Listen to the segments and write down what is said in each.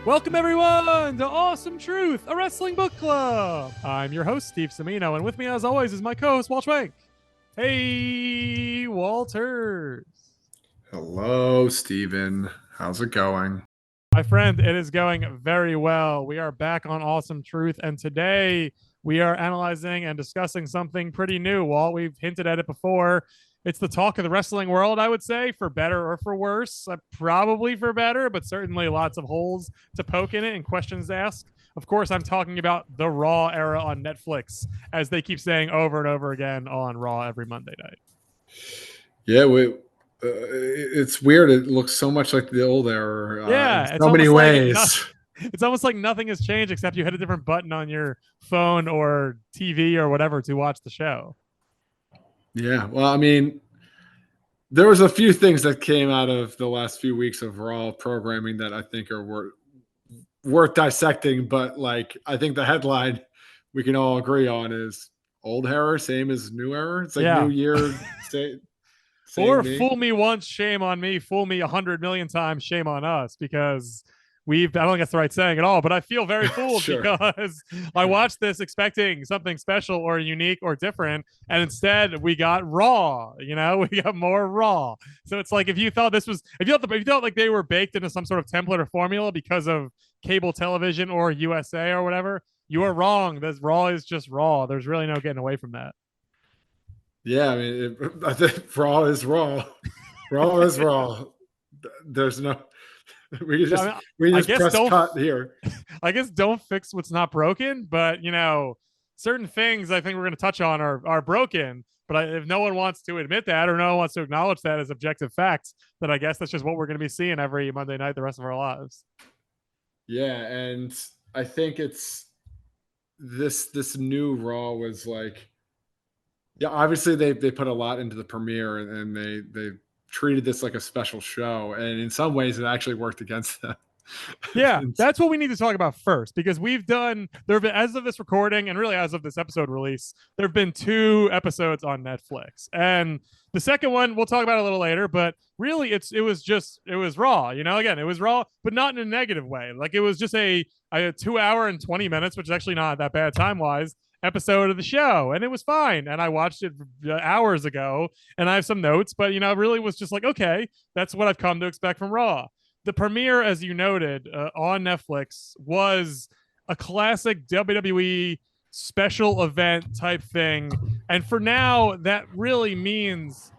Welcome, everyone, to Awesome Truth, a wrestling book club. I'm your host, Steve Semino, and with me, as always, is my co-host, Walt Schwank. Hey, Walters. Hello, Steven. How's it going? My friend, it is going very well. We are back on Awesome Truth, and today we are analyzing and discussing something pretty new. Walt, we've hinted at it before. It's the talk of the wrestling world, I would say, for better or for worse. Probably for better, but certainly lots of holes to poke in it and questions to ask. Of course, I'm talking about the Raw era on Netflix, as they keep saying over and over again on Raw every Monday night. Yeah, it's weird. It looks so much like the old era. Yeah, in so many ways. It's almost like nothing has changed except you hit a different button on your phone or TV or whatever to watch the show. Yeah, well, I mean, there was a few things that came out of the last few weeks of Raw programming that I think are worth dissecting. But like, I think the headline we can all agree on is old era, same as new era. It's like new year, same or me. Fool me once, shame on me. Fool me 100 million times, shame on us, because I don't think that's the right saying at all, but I feel very fooled Sure. because I watched this expecting something special or unique or different, and instead we got Raw. We got more Raw. So it's like if you thought like they were baked into some sort of template or formula because of cable television or USA or whatever, you are wrong. This Raw is just Raw. There's really no getting away from that. Yeah, I mean, I think Raw is Raw. Raw is Raw. There's no. We just press cut here. I guess don't fix what's not broken, but certain things I think we're going to touch on are broken. But if no one wants to admit that or no one wants to acknowledge that as objective facts, then I guess that's just what we're going to be seeing every Monday night the rest of our lives. Yeah, and I think it's this new Raw was like, yeah, obviously they put a lot into the premiere and they treated this like a special show, and in some ways it actually worked against them. Yeah, that's what we need to talk about first, because there have been, as of this recording and really as of this episode release, there have been 2 episodes on Netflix, and the second one we'll talk about a little later. But really, it was Raw. Again, it was Raw, but not in a negative way. Like, it was just a 2 hour and 20 minutes, which is actually not that bad time wise, episode of the show, and it was fine. And I watched it hours ago, and I have some notes, but it really was just like, okay, that's what I've come to expect from Raw. The premiere, as you noted, on Netflix was a classic WWE special event type thing, and for now, that really means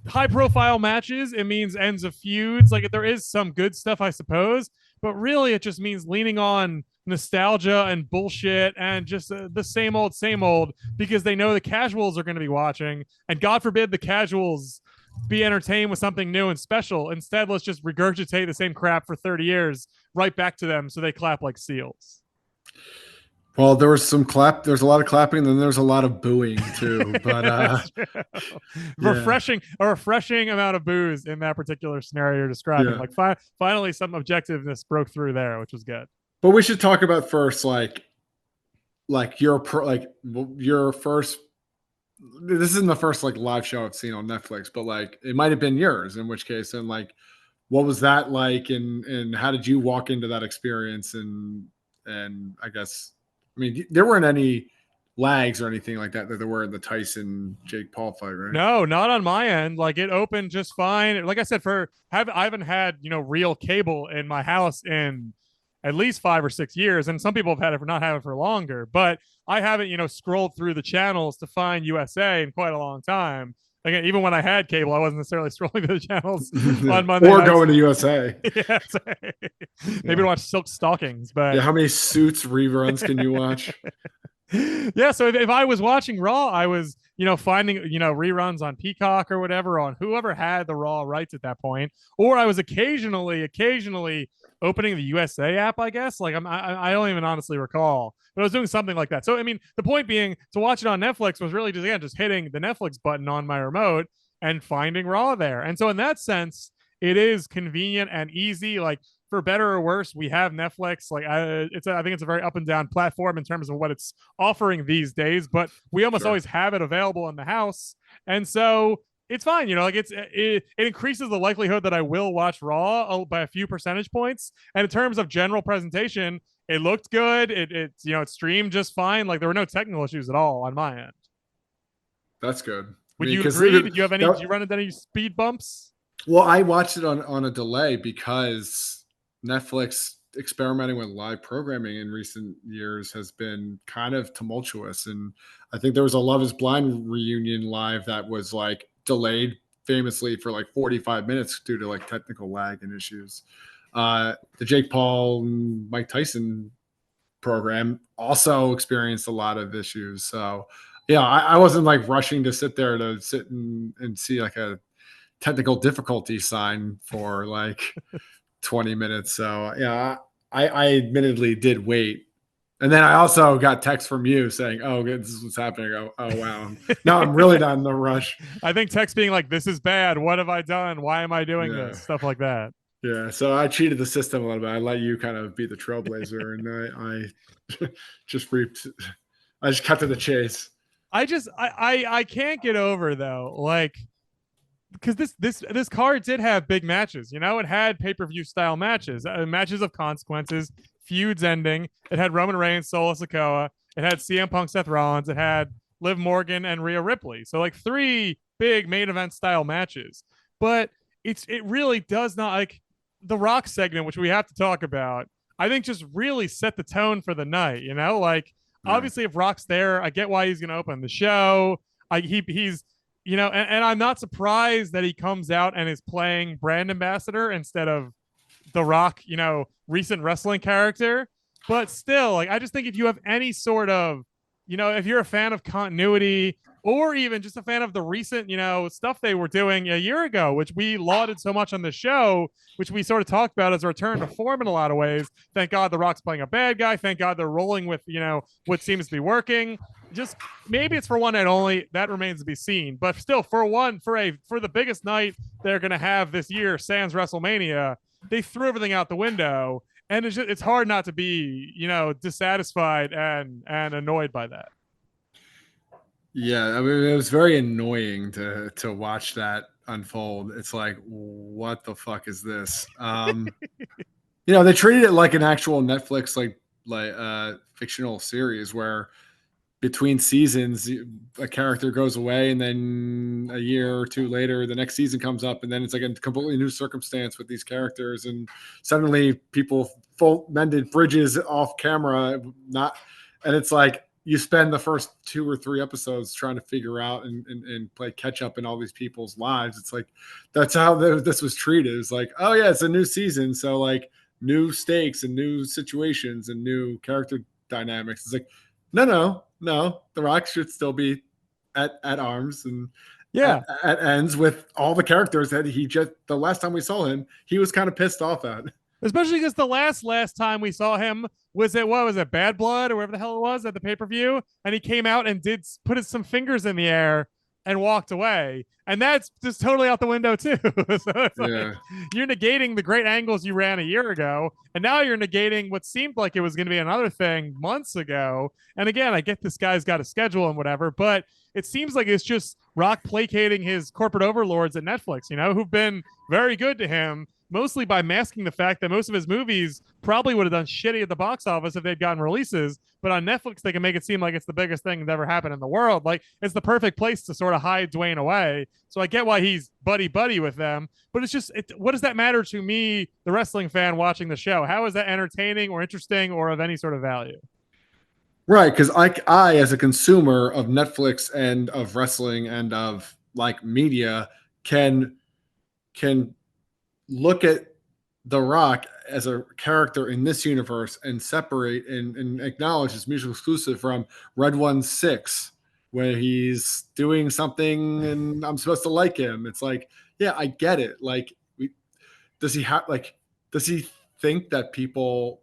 high-profile matches. It means ends of feuds. Like, there is some good stuff, I suppose, but really, it just means leaning on nostalgia and bullshit and just the same old, because they know the casuals are going to be watching, and God forbid the casuals be entertained with something new and special. Instead, let's just regurgitate the same crap for 30 years right back to them so they clap like seals. Well, there's a lot of clapping, and then there's a lot of booing too. But refreshing amount of boos in that particular scenario you're describing. Yeah. Like finally some objectiveness broke through there, which was good. But we should talk about first, like your first. This isn't the first like live show I've seen on Netflix, but like it might have been yours, in which case, and like, what was that like, and how did you walk into that experience? And I guess, I mean, there weren't any lags or anything like that there were in the Tyson Jake Paul fight, right? No, not on my end. Like, it opened just fine. Like I said, I haven't had real cable in my house in at least 5 or 6 years, and some people have had it not have it for longer. But I haven't scrolled through the channels to find USA in quite a long time. Again, even when I had cable, I wasn't necessarily scrolling through the channels on Monday or nights. Going to USA. Yeah, maybe to watch Silk Stockings. But yeah, how many Suits reruns can you watch? Yeah, so if I was watching Raw, I was finding reruns on Peacock or whatever, on whoever had the Raw rights at that point, or I was occasionally opening the USA app, I guess. Like, I don't even honestly recall, but I was doing something like that. So I mean, the point being, to watch it on Netflix was really just hitting the Netflix button on my remote and finding Raw there. And so in that sense, it is convenient and easy. Like, for better or worse, we have Netflix. Like, I think it's a very up and down platform in terms of what it's offering these days, but we almost always have it available in the house. And so it's fine. You know, like it increases the likelihood that I will watch Raw by a few percentage points. And in terms of general presentation, it looked good. It streamed just fine. Like there were no technical issues at all on my end. That's good. I Would mean, you because agree? Did you have any? Did you run into any speed bumps? well, I watched it on a delay because Netflix experimenting with live programming in recent years has been kind of tumultuous. And I think there was a Love Is Blind reunion live that was like delayed famously for like 45 minutes due to like technical lag and issues. The Jake Paul and Mike Tyson program also experienced a lot of issues. So yeah, I wasn't like rushing to sit there to sit and see like a technical difficulty sign for like 20 minutes. So yeah, I admittedly did wait. And then I also got text from you saying, "Oh, this is what's happening." Oh wow. Now I'm really not in the rush. I think text being like, "This is bad. What have I done? Why am I doing Yeah. this?" Stuff like that. Yeah. So I cheated the system a little bit. I let you kind of be the trailblazer and I just reaped I just cut to the chase. I can't get over though, like because this card did have big matches. You know, it had pay-per-view style matches, matches of consequences, feuds ending. It had Roman Reigns, Solo Sikoa. It had CM Punk, Seth Rollins. It had Liv Morgan and Rhea Ripley. So like three big main event style matches. But it really does not, like the Rock segment, which we have to talk about. I think just really set the tone for the night. You know, like Yeah. obviously if Rock's there, I get why he's going to open the show. He's and I'm not surprised that he comes out and is playing brand ambassador instead of the Rock, recent wrestling character. But still, like I just think if you have any sort of, if you're a fan of continuity or even just a fan of the recent, stuff they were doing a year ago, which we lauded so much on the show, which we sort of talked about as a return to form in a lot of ways. Thank God the Rock's playing a bad guy. Thank God they're rolling with, what seems to be working. Just maybe it's for one night only. That remains to be seen. But still, for the biggest night they're gonna have this year, sans WrestleMania, they threw everything out the window. And it's hard not to be, dissatisfied and annoyed by that. Yeah, I mean, it was very annoying to watch that unfold. It's like, what the fuck is this? They treated it like an actual Netflix fictional series where between seasons a character goes away and then a year or two later the next season comes up and then it's like a completely new circumstance with these characters and suddenly people mended bridges off camera, not, and it's like you spend the first 2 or 3 episodes trying to figure out and play catch up in all these people's lives. It's like that's how this was treated. It's like, oh yeah, it's a new season, so like new stakes and new situations and new character dynamics. It's like no, the Rock should still be at arms and Yeah. at ends with all the characters that the last time we saw him, he was kind of pissed off at. Especially because the last time we saw him was it Bad Blood or whatever the hell it was at the pay-per-view, and he came out and did put some fingers in the air and walked away, and that's just totally out the window too. So it's like you're negating the great angles you ran a year ago, and now you're negating what seemed like it was going to be another thing months ago. And again, I get this guy's got a schedule and whatever, but it seems like it's just Rock placating his corporate overlords at Netflix, who've been very good to him, mostly by masking the fact that most of his movies probably would have done shitty at the box office if they'd gotten releases. But on Netflix, they can make it seem like it's the biggest thing that ever happened in the world. Like it's the perfect place to sort of hide Dwayne away. So I get why he's buddy with them. But it's just, what does that matter to me, the wrestling fan watching the show? How is that entertaining or interesting or of any sort of value? Right, because I, as a consumer of Netflix and of wrestling and of like media, can look at The Rock as a character in this universe and separate and acknowledge his mutual exclusive from Red 1-6, where he's doing something and I'm supposed to like him. It's like, yeah, I get it. Like, does he think that people?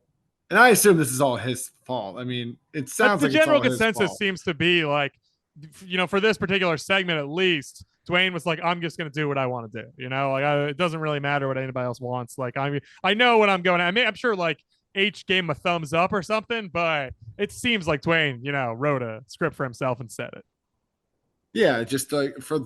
And I assume this is all his fault. I mean, it sounds like the general it's all consensus his fault. seems to be like, for this particular segment at least, Dwayne was like, I'm just going to do what I want to do. It doesn't really matter what anybody else wants. Like, I know what I'm going at. I mean, I'm sure like H gave him a thumbs up or something, but it seems like Dwayne, wrote a script for himself and said it. Yeah, just like for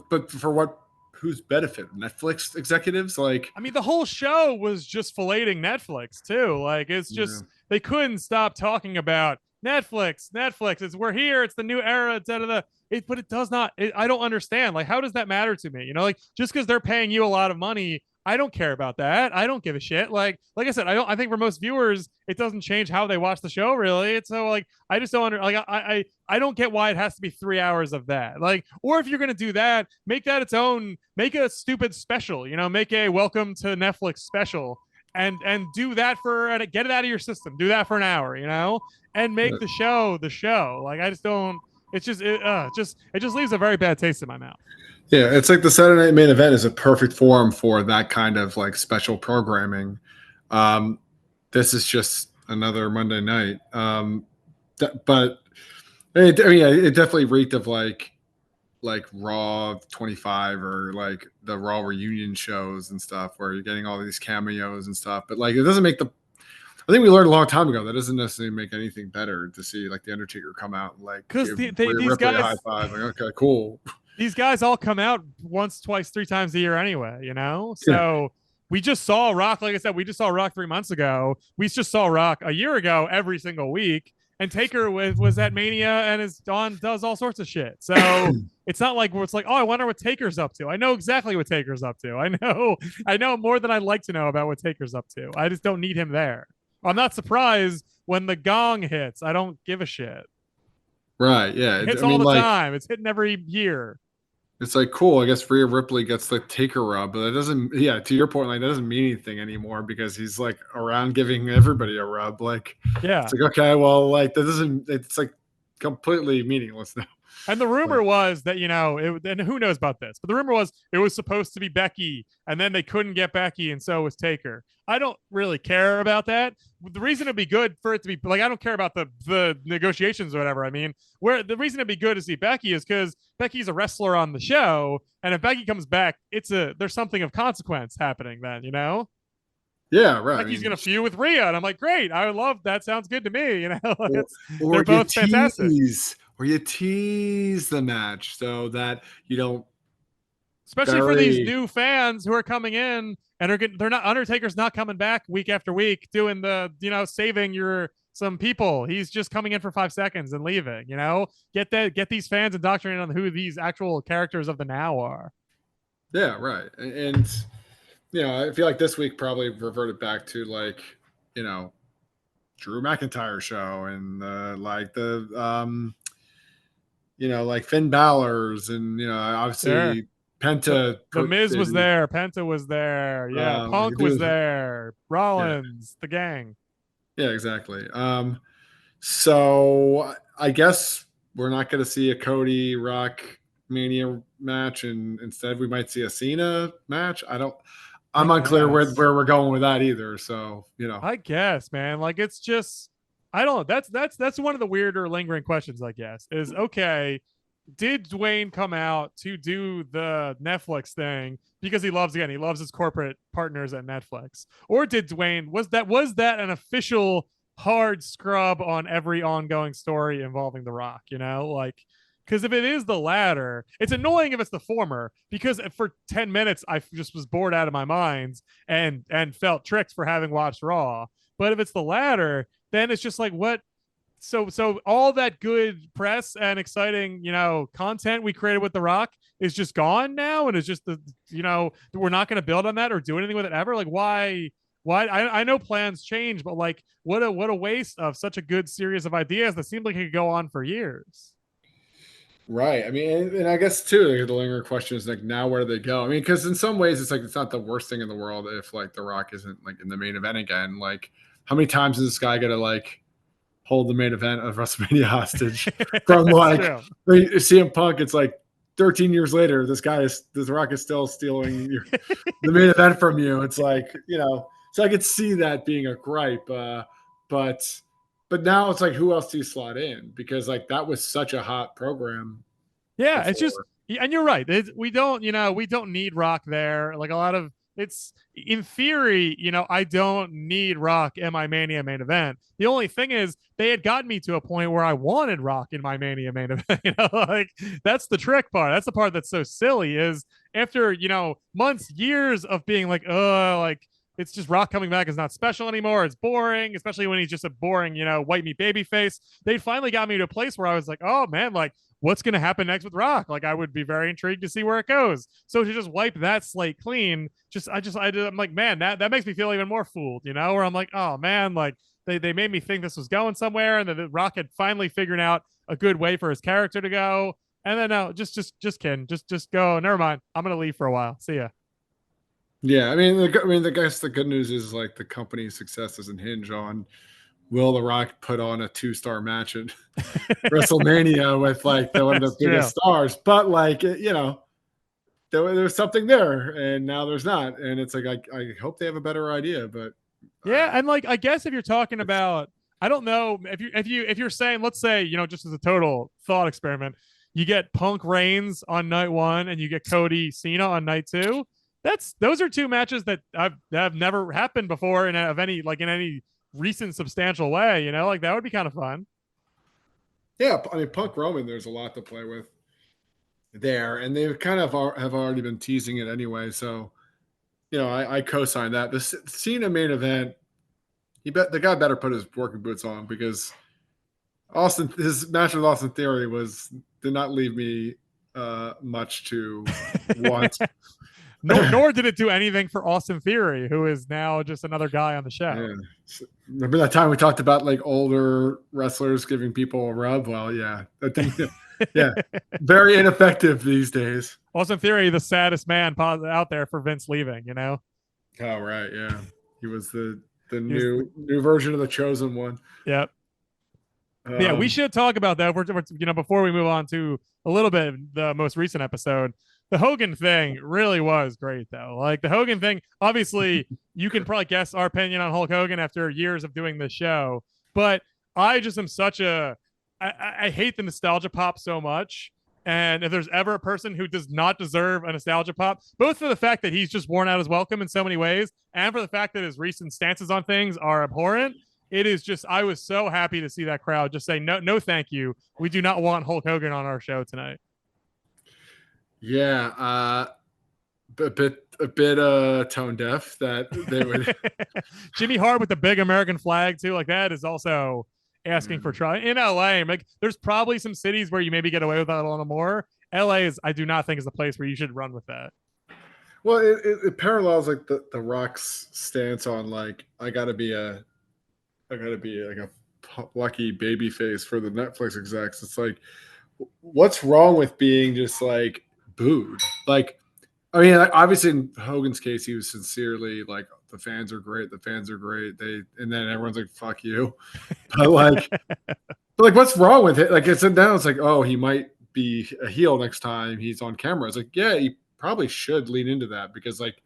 whose benefit? Netflix executives? Like, I mean, the whole show was just filleting Netflix too. Like, it's yeah, just they couldn't stop talking about Netflix. Netflix. It's we're here. It's the new era. Da da da. But it does not. I don't understand. Like, how does that matter to me? Like just because they're paying you a lot of money, I don't care about that. I don't give a shit. Like I said, I don't. I think for most viewers, it doesn't change how they watch the show. Really, it's so like I just don't like I don't get why it has to be 3 hours of that. Like, or if you're gonna do that, make that its own. Make a stupid special. Make a welcome to Netflix special, and do that for and get it out of your system. Do that for an hour. And make the show the show. Like I just don't. It's just it just leaves a very bad taste in my mouth. yeah, it's like the Saturday Night Main Event is a perfect forum for that kind of like special programming. This is just another Monday night. But it definitely reeked of like Raw 25 or like the Raw reunion shows and stuff where you're getting all these cameos and stuff. But like it doesn't make the I think we learned a long time ago that doesn't necessarily make anything better to see like the Undertaker come out and like because give these Ripley guys a high five. Like, okay, cool. these guys all come out once, twice, 3 times a year anyway. Yeah. So we just saw Rock. Like I said, we just saw Rock 3 months ago. We just saw Rock a year ago every single week. And Taker was at Mania and does all sorts of shit. So it's not like it's like, oh, I wonder what Taker's up to. I know exactly what Taker's up to. I know more than I'd like to know about what Taker's up to. I just don't need him there. I'm not surprised when the gong hits. I don't give a shit. Right. Yeah. It hits all the time. It's hitting every year. It's like cool. I guess Rhea Ripley gets the Taker rub, but that doesn't. Yeah, to your point, like that doesn't mean anything anymore because he's like around giving everybody a rub. Like, yeah, it's like okay, well, like that doesn't. It's like completely meaningless now. And the rumor was that, and who knows about this, but the rumor was it was supposed to be Becky, and then they couldn't get Becky, and so it was Taker. I don't really care about that. The reason it'd be good for it to be like, I don't care about the negotiations or whatever. I mean, where the reason it'd be good to see Becky is because Becky's a wrestler on the show, and if Becky comes back, there's something of consequence happening then, Yeah, right. Becky's gonna feud with Rhea, and I'm like, great, I love that. Sounds good to me. Or they're both fantastic. Or you tease the match so that you don't, especially for these new fans who are coming in and they're not Undertaker's not coming back week after week doing the saving some people. He's just coming in for 5 seconds and leaving. Get these fans indoctrinated on who these actual characters of the now are. Yeah, right. And I feel like this week probably reverted back to like Drew McIntyre show and like Finn Balor's and obviously sure. Penta. The Miz was there. Penta was there. Yeah, Punk was there. Rollins, the gang. Yeah, exactly. So I guess we're not going to see a Cody Rock Mania match, and instead we might see a Cena match. I'm unclear where we're going with that either. So I guess, man, like it's just I don't know. That's one of the weirder lingering questions. I guess is okay. Did Dwayne come out to do the Netflix thing because he loves his corporate partners at Netflix, or did Dwayne was that an official hard scrub on every ongoing story involving The Rock? Because if it is the latter, it's annoying if it's the former, because for 10 minutes I just was bored out of my mind and felt tricked for having watched Raw. But if it's the latter, then it's just like, what? So all that good press and exciting, content we created with The Rock is just gone now, and it's just we're not going to build on that or do anything with it ever. Like, why? I know plans change, but like, what a waste of such a good series of ideas that seemed like it could go on for years. Right. I mean, and I guess too, like, the lingering question is like, now where do they go? I mean, because in some ways, it's like it's not the worst thing in the world if like The Rock isn't like in the main event again. Like, how many times is this guy gonna like hold the main event of WrestleMania hostage from like CM Punk? It's like 13 years later, this Rock is still stealing the main event from you. It's like so I could see that being a gripe, but now it's like, who else do you slot in? Because like that was such a hot program. Yeah, before. It's just, and you're right. We don't need Rock there. Like a lot of it's in theory, I don't need Rock in my Mania main event. The only thing is they had gotten me to a point where I wanted Rock in my Mania main event. Like that's the trick part. That's the part that's so silly is after, months, years of being like, like it's just Rock coming back is not special anymore. It's boring, especially when he's just a boring, white meat baby face. They finally got me to a place where I was like, oh man, like what's going to happen next with Rock? Like I would be very intrigued to see where it goes. So to just wipe that slate clean, I'm like, man, that makes me feel even more fooled, where I'm like, oh man, like they made me think this was going somewhere, and that Rock had finally figured out a good way for his character to go. And then no, just kidding, just go. Never mind. I'm gonna leave for a while. See ya. Yeah, I guess the good news is like the company's success doesn't hinge on will The Rock put on a 2-star match at WrestleMania with like one of the biggest stars, but like there's something there, and now there's not, and it's like I hope they have a better idea, but yeah, and like I guess if you're talking about, I don't know if you're saying, let's say, just as a total thought experiment, you get Punk Reigns on night 1 and you get Cody Cena on night 2. Those are 2 matches that have never happened before in any recent substantial way. Like that would be kind of fun. Yeah, I mean Punk Roman, there's a lot to play with there, and they kind of have already been teasing it anyway. So, I co-sign that. The Cena main event, the guy better put his working boots on, because his match with Austin Theory did not leave me much to want. Nor did it do anything for Austin Theory, who is now just another guy on the show. Yeah. Remember that time we talked about like older wrestlers giving people a rub? Well, yeah, yeah, very ineffective these days. Austin Theory, the saddest man out there for Vince leaving. Oh right, yeah, he was the new version of the chosen one. Yep. Yeah, we should talk about that. Before we move on to a little bit of the most recent episode. The Hogan thing really was great, though. Like the Hogan thing, obviously, you can probably guess our opinion on Hulk Hogan after years of doing this show. But I just am I hate the nostalgia pop so much. And if there's ever a person who does not deserve a nostalgia pop, both for the fact that he's just worn out his welcome in so many ways, and for the fact that his recent stances on things are abhorrent, it is just, I was so happy to see that crowd just say, no, thank you. We do not want Hulk Hogan on our show tonight. Yeah, a bit tone deaf that they would. Jimmy Hart with the big American flag too, like that is also asking for trouble. In LA, like there's probably some cities where you maybe get away with that a little more. LA I do not think is the place where you should run with that. Well, it parallels like the Rock's stance on like I gotta be like a lucky baby face for the Netflix execs. It's like, what's wrong with being just like booed? Like, I mean, obviously in Hogan's case, he was sincerely like, the fans are great. And then everyone's like, fuck you. But like, what's wrong with it? Like, it's like, oh, he might be a heel next time he's on camera. It's like, yeah, you probably should lean into that, because like,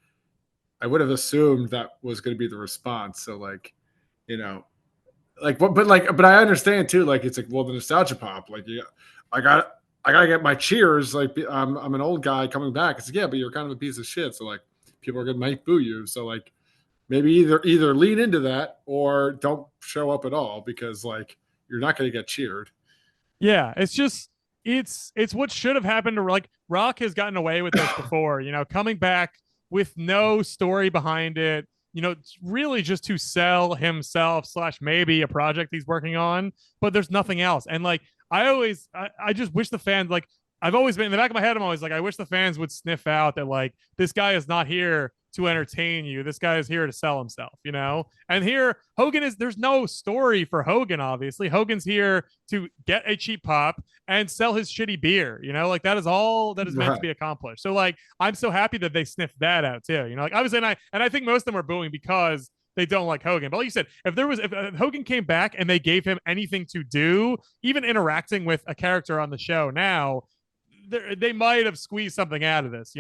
I would have assumed that was going to be the response. So like, but I understand too. Like, it's like, well, the nostalgia pop, like, yeah, I gotta get my cheers. Like, I'm an old guy coming back. It's like, yeah, but you're kind of a might shit. So like, people are gonna might boo you. So like, maybe either lean into that or don't show up at all, because like you're not gonna get cheered. Yeah, it's just it's what should have happened to like Rock has gotten away with this before. Coming back with no story behind it. Really just to sell himself / maybe a project he's working on, but there's nothing else. And like, I just wish the fans, like, I've always been in the back of my head, I'm always like, I wish the fans would sniff out that like, this guy is not here to entertain you. This guy is here to sell himself, And here, there's no story for Hogan, obviously. Hogan's here to get a cheap pop and sell his shitty beer, Like, that is all that is meant to be accomplished. So like, I'm so happy that they sniffed that out too, Like, obviously, and I think most of them are booing because they don't like Hogan. But like you said, if Hogan came back and they gave him anything to do, even interacting with a character on the show now, they might have squeezed something out of this,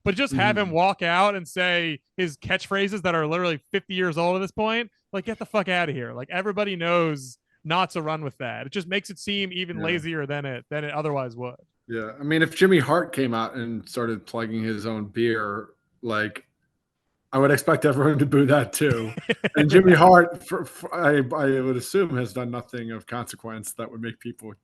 but just have him walk out and say his catchphrases that are literally 50 years old at this point, like, get the fuck out of here. Like, everybody knows not to run with that. It just makes it seem even lazier than it otherwise would. Yeah. I mean, if Jimmy Hart came out and started plugging his own beer, like, I would expect everyone to boo that too. And Jimmy Hart, I would assume, has done nothing of consequence that would make people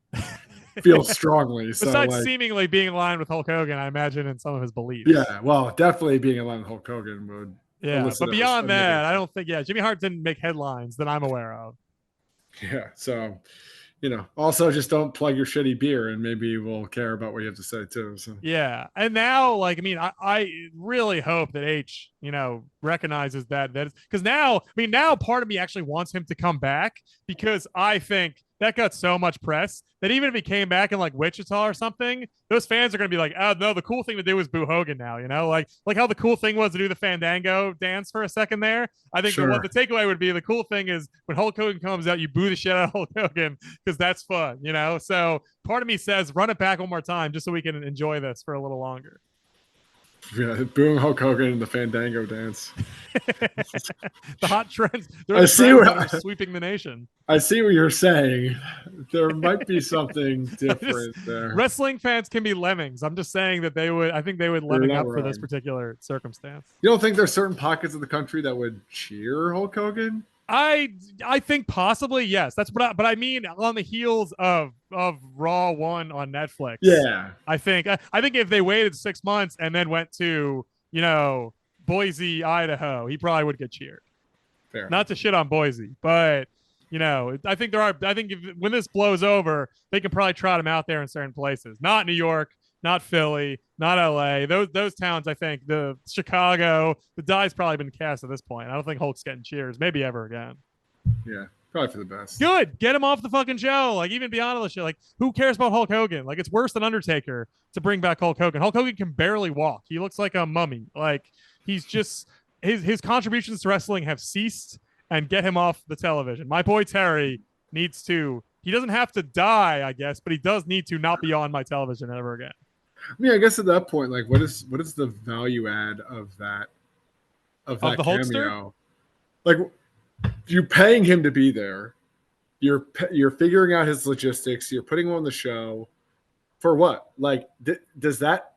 feels strongly. So Besides like, seemingly being in line with Hulk Hogan, I imagine in some of his beliefs. yeah, well, definitely being in line with Hulk Hogan would Yeah, elicit but beyond a negative. that, I don't think. Yeah, Jimmy Hart didn't make headlines that I'm aware of. Yeah. So, also just don't plug your shitty beer and maybe we'll care about what you have to say too. So, Yeah, and now, like, I mean, I really hope that H, recognizes that because now, I mean, now part of me actually wants him to come back because I think that got so much press that even if he came back in like Wichita or something, those fans are going to be like, oh no, the cool thing to do is boo Hogan now, like how the cool thing was to do the Fandango dance for a second there. I think the sure. takeaway would be the cool thing is when Hulk Hogan comes out, you boo the shit out of Hulk Hogan because that's fun. So part of me says run it back one more time just so we can enjoy this for a little longer. Yeah, booing Hulk Hogan in the Fandango dance. The hot trends, they're I the see trends that are what sweeping the nation. I see what you're saying. There might be something different there. Wrestling fans can be lemmings. I'm just saying that I think they would You're lemming not up for this wrong. particular circumstance. You don't think there's certain pockets of the country that would cheer Hulk Hogan? I I think possibly yes. That's but I mean on the heels of Raw 1 on Netflix. Yeah, I think if they waited 6 months and then went to Boise, Idaho, he probably would get cheered. fair Not enough. to shit on Boise, but I think when this blows over, they can probably trot him out there in certain places. Not New York, not Philly, not LA. Those towns, I think, the Chicago, the die's probably been cast at this point. I don't think Hulk's getting cheers, maybe ever again. Yeah, probably for the best. Good. Get him off the fucking show. Like, even beyond all the shit. Like, who cares about Hulk Hogan? Like, it's worse than Undertaker to bring back Hulk Hogan. Hulk Hogan can barely walk. He looks like a mummy. Like, he's just his contributions to wrestling have ceased, and get him off the television. My boy Terry needs to. He doesn't have to die, I guess, but he does need to not be on my television ever again. I mean, I guess at that point, like, what is the value add of that Of the Hulkster? cameo? Like, you're paying him to be there. You're figuring out his logistics. You're putting him on the show for what? Like, does that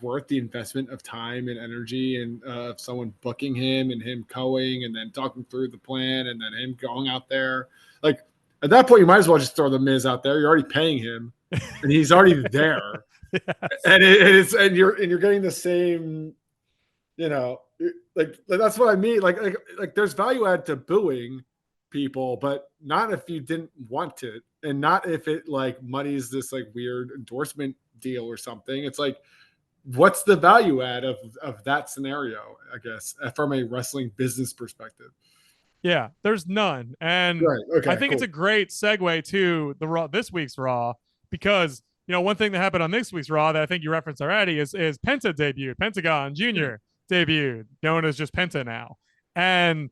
worth the investment of time and energy and of someone booking him and him going and then talking through the plan and then him going out there? Like, at that point, you might as well just throw the Miz out there. You're already paying him, and he's already there. Yes. And you're getting the same, like that's what I mean. Like there's value add to booing people, but not if you didn't want it, and not if it like muddies this like weird endorsement deal or something. It's like, what's the value add of that scenario? I guess from a wrestling business perspective. Yeah, there's none. And Right. Okay. I think it's Cool. a great segue to the Raw this week's Raw because one thing that happened on this week's Raw that I think you referenced already is Penta debuted, Pentagon Jr. debuted, known as just Penta now. And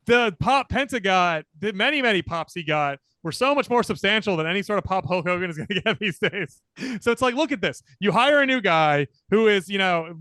the pop Penta got, the many pops he got were so much more substantial than any sort of pop Hulk Hogan is going to get these days. So it's like, look at this. You hire a new guy who is,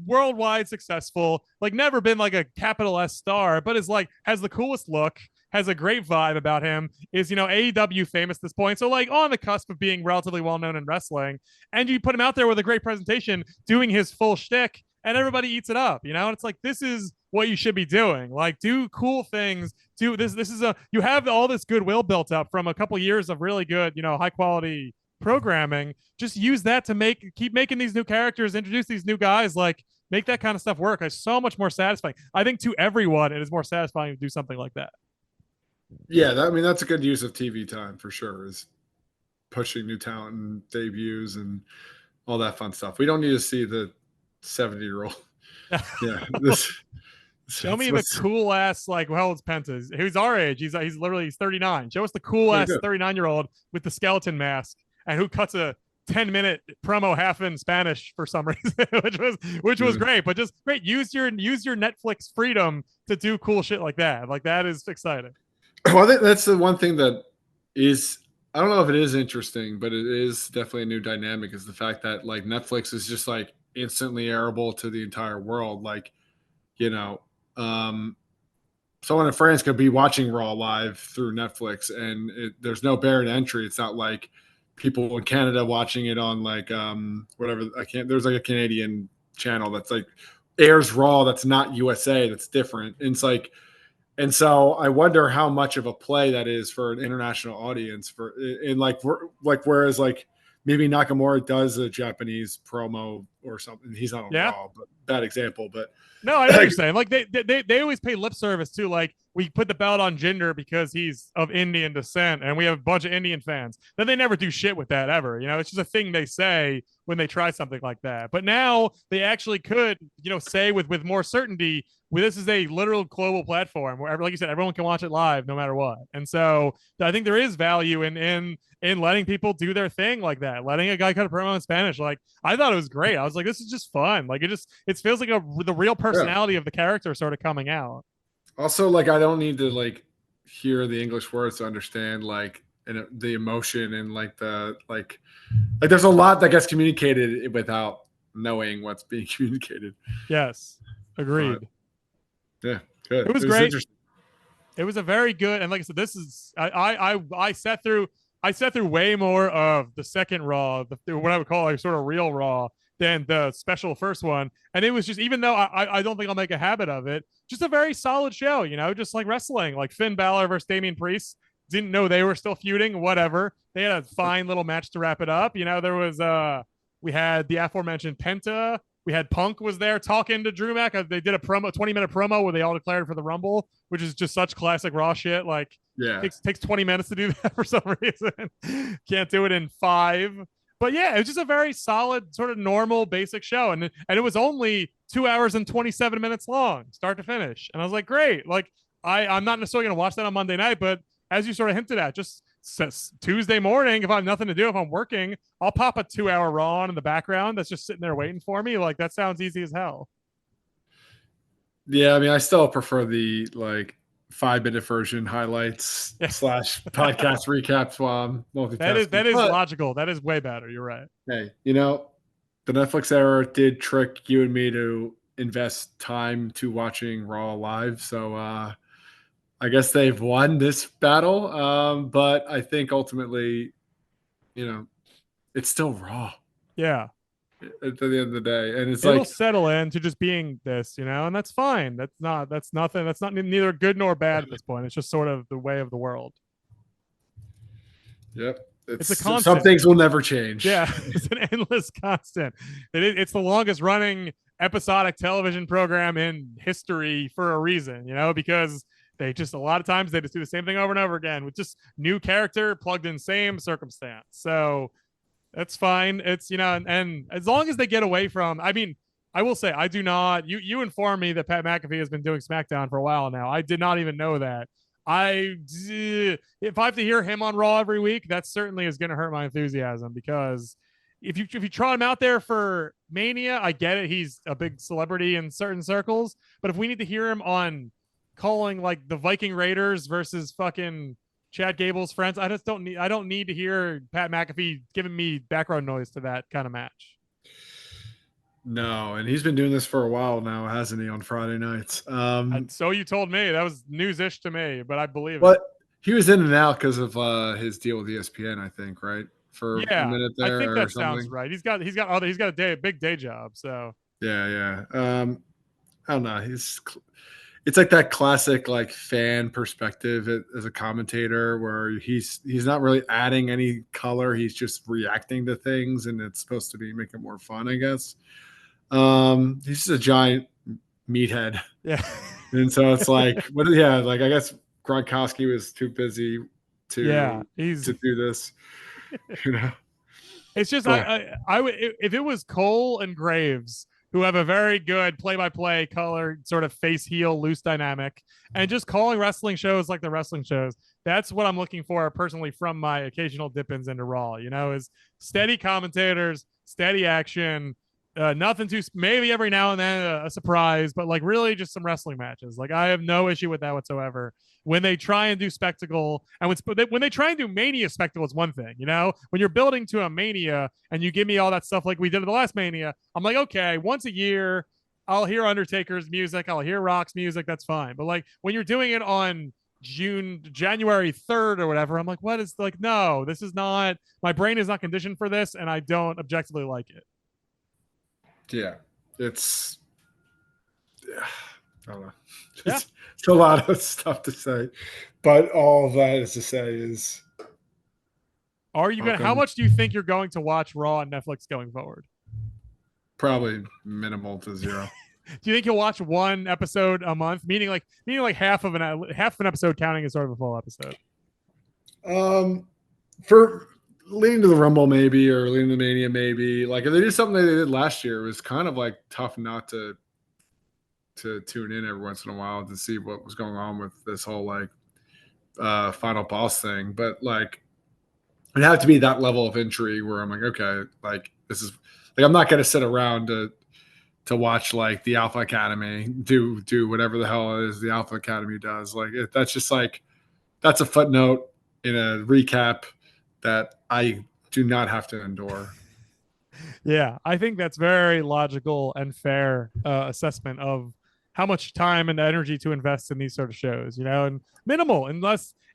worldwide successful, like never been like a capital S star, but is like, has the coolest look, has a great vibe about him, is, AEW famous at this point. So like on the cusp of being relatively well known in wrestling. And you put him out there with a great presentation, doing his full shtick, and everybody eats it up, and it's like, this is what you should be doing. Like, do cool things. Do this. This is you have all this goodwill built up from a couple years of really good, high quality programming. Just use that to keep making these new characters, introduce these new guys, like make that kind of stuff work. It's so much more satisfying. I think to everyone, it is more satisfying to do something like that. Yeah, I mean that's a good use of TV time for sure. Is pushing new talent and debuts and all that fun stuff. We don't need to see the 70-year-old. Yeah, Show me the cool ass, like, well, it's Penta. He's our age. He's literally 39. Show us the cool ass 39-year-old with the skeleton mask and who cuts a 10-minute promo half in Spanish for some reason, which was great. But just great. Use your Netflix freedom to do cool shit like that. Like, that is exciting. Well, I think that's the one thing that is, I don't know if it is interesting, but it is definitely a new dynamic, is the fact that like Netflix is just like instantly airable to the entire world. Like, someone in France could be watching Raw live through Netflix and there's no barrier to entry. It's not like people in Canada watching it on like, whatever. There's like a Canadian channel that's like airs Raw. That's not USA. That's different. And it's like, and so I wonder how much of a play that is for an international audience whereas like maybe Nakamura does a Japanese promo or something. He's not on Yeah. Raw, but bad example. But No, I know what you're saying. Like they always pay lip service too. Like we put the belt on Jinder because he's of Indian descent, and we have a bunch of Indian fans. Then they never do shit with that ever. You know, it's just a thing they say when they try something like that. But now they actually could, say with more certainty. This is a literal global platform where, like you said, everyone can watch it live no matter what. And so I think there is value in letting people do their thing like that, letting a guy cut a promo in Spanish. Like I thought it was great. I was like, this is just fun. Like it feels like the real personality of the character sort of coming out. Also, like I don't need to like hear the English words to understand like the emotion and like there's a lot that gets communicated without knowing what's being communicated. Yes, agreed. But, yeah, good. It was great. It was a very good, and like I said, this is I sat through way more of the second Raw, what I would call like sort of real Raw, than the special first one. And it was just, even though I don't think I'll make a habit of it, just a very solid show, just like wrestling, like Finn Balor versus Damian Priest. Didn't know they were still feuding, whatever. They had a fine little match to wrap it up. There was we had the aforementioned Penta. We had Punk was there talking to Drew Mac. They did a 20-minute promo where they all declared for the Rumble, which is just such classic Raw shit. Like, takes 20 minutes to do that for some reason. Can't do it in 5. But yeah, it was just a very solid, sort of normal, basic show, and it was only 2 hours and 27 minutes long, start to finish. And I was like, great. Like, I'm not necessarily going to watch that on Monday night, but as you sort of hinted at, just Tuesday morning, if I have nothing to do, if I'm working, I'll pop a 2-hour Raw on in the background that's just sitting there waiting for me. Like, that sounds easy as hell. Yeah, I mean, I still prefer the like 5-minute version highlights / podcast recaps while I'm multitasking. That is logical. That is way better. You're right. Hey, the Netflix era did trick you and me to invest time to watching Raw live. So I guess they've won this battle. But I think ultimately, it's still Raw. Yeah. At the end of the day. And it'll settle into just being this, and that's fine. That's nothing. That's not neither good nor bad at this point. It's just sort of the way of the world. Yep. It's a constant. Some things will never change. Yeah, it's an endless constant. It's the longest running episodic television program in history for a reason, because they just, a lot of times they just do the same thing over and over again with just new character plugged in same circumstance. So that's fine. It's, and as long as they get away from, I mean, I will say, I do not, you informed me that Pat McAfee has been doing SmackDown for a while now. I did not even know that. If I have to hear him on Raw every week, that certainly is going to hurt my enthusiasm, because if you trot him out there for Mania, I get it. He's a big celebrity in certain circles, but if we need to hear him on calling like the Viking Raiders versus fucking Chad Gable's friends, I don't need to hear Pat McAfee giving me background noise to that kind of match. No, and he's been doing this for a while now, hasn't he, on Friday nights? So you told me. That was news-ish to me, but I believe it. He was in and out because of his deal with ESPN, I think, right? For a minute there, I think that something. sounds right. He's got a big day job. So yeah. I don't know. It's like that classic like fan perspective as a commentator, where he's not really adding any color. He's just reacting to things, and it's supposed to be making it more fun, I guess. He's just a giant meathead. Yeah. And so it's like, like I guess Gronkowski was too busy to do this. It's just I would, if it was Cole and Graves, who have a very good play-by-play color sort of face heel loose dynamic, and just calling wrestling shows like the wrestling shows. That's what I'm looking for personally from my occasional dip-ins into Raw, is steady commentators, steady action, nothing too, maybe every now and then a surprise, but like really just some wrestling matches. Like I have no issue with that whatsoever. When they try and do spectacle, and when they try and do Mania spectacle, is one thing, when you're building to a Mania and you give me all that stuff like we did at the last Mania, I'm like, okay, once a year I'll hear Undertaker's music, I'll hear Rock's music, that's fine. But like when you're doing it on January 3rd or whatever, I'm like, what is, like, no, this is not, my brain is not conditioned for this, and I don't objectively like it. Yeah, it's, I don't know. It's a lot of stuff to say, but all of that is to say is Are you going to, how much do you think you're going to watch Raw on Netflix going forward? Probably minimal to zero. Do you think you'll watch one episode a month? Meaning like half an episode counting as sort of a full episode. For leading to the Rumble maybe, or leading to Mania maybe. Like if they did something they did last year, it was kind of like tough not to tune in every once in a while to see what was going on with this whole like final boss thing. But like it had to be that level of intrigue where I'm like, okay, like this is like I'm not gonna sit around to watch like the Alpha Academy do whatever the hell it is the Alpha Academy does. Like that's just like that's a footnote in a recap that I do not have to endure. Yeah, I think that's very logical and fair assessment of how much time and energy to invest in these sort of shows, and minimal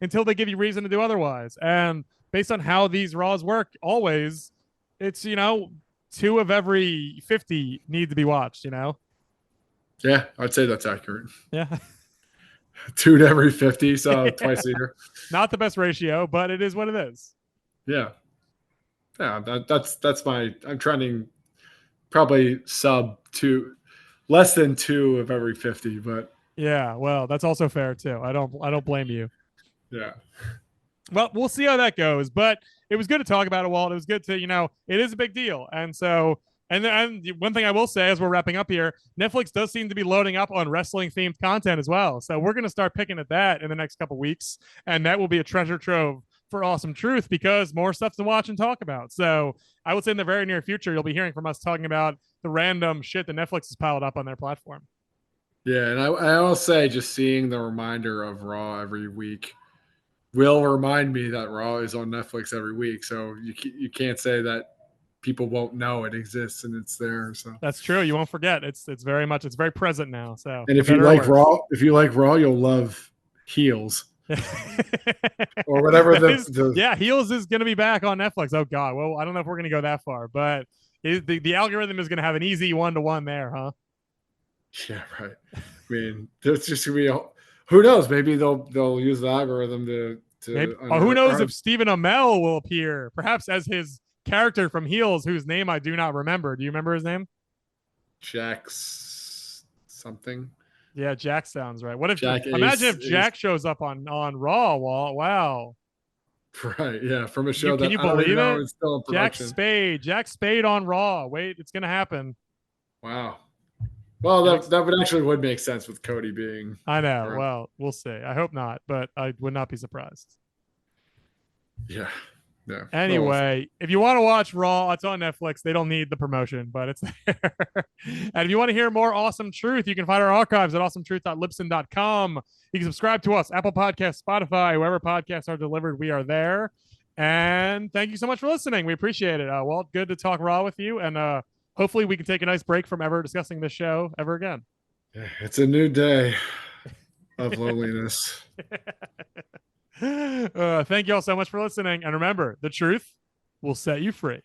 until they give you reason to do otherwise. And based on how these Raws work, always it's 2 of every 50 need to be watched. Yeah, I'd say that's accurate. Yeah. 2 to every 50, so twice a year. Not the best ratio, but it is what it is. Yeah. That's my I'm trending probably sub 2, less than 2 of every 50, but yeah, well, that's also fair too. I don't blame you. Yeah. Well, we'll see how that goes, but it was good to talk about it, Walt. It was good to, it is a big deal. And so, and one thing I will say as we're wrapping up here, Netflix does seem to be loading up on wrestling themed content as well. So we're going to start picking at that in the next couple weeks. And that will be a treasure trove for Awesome Truth because more stuff to watch and talk about. So I would say in the very near future, you'll be hearing from us talking about the random shit that Netflix has piled up on their platform. Yeah. And I will say just seeing the reminder of Raw every week will remind me that Raw is on Netflix every week. So you can't say that people won't know it exists and it's there. So that's true. You won't forget. It's very present now. So and if you like Raw, you'll love Heels. Or whatever Heels is going to be back on Netflix. Oh God. Well, I don't know if we're going to go that far, but the algorithm is going to have an easy 1-to-1 there, huh? Yeah, right. I mean, there's just going to be who knows? Maybe they'll use the algorithm to who knows if Stephen Amell will appear, perhaps as his character from Heels, whose name I do not remember. Do you remember his name? Jax something. Yeah, Jack sounds right. What if imagine if Jack shows up on Raw? Wow. Right. Yeah. From a show can you believe it? It's still in production. Jack Spade on Raw. Wait, it's gonna happen. Wow. Well, that would make sense with Cody being. I know. Around. Well, we'll see. I hope not, but I would not be surprised. Yeah. Yeah. Anyway, if you want to watch Raw, it's on Netflix. They don't need the promotion, but it's there. And if you want to hear more Awesome Truth, you can find our archives at awesometruth.libsyn.com. You can subscribe to us, Apple Podcasts, Spotify, wherever podcasts are delivered, we are there. And thank you so much for listening. We appreciate it. Walt, good to talk Raw with you. And hopefully we can take a nice break from ever discussing this show ever again. It's a new day of loneliness. Thank you all so much for listening. And remember, the truth will set you free.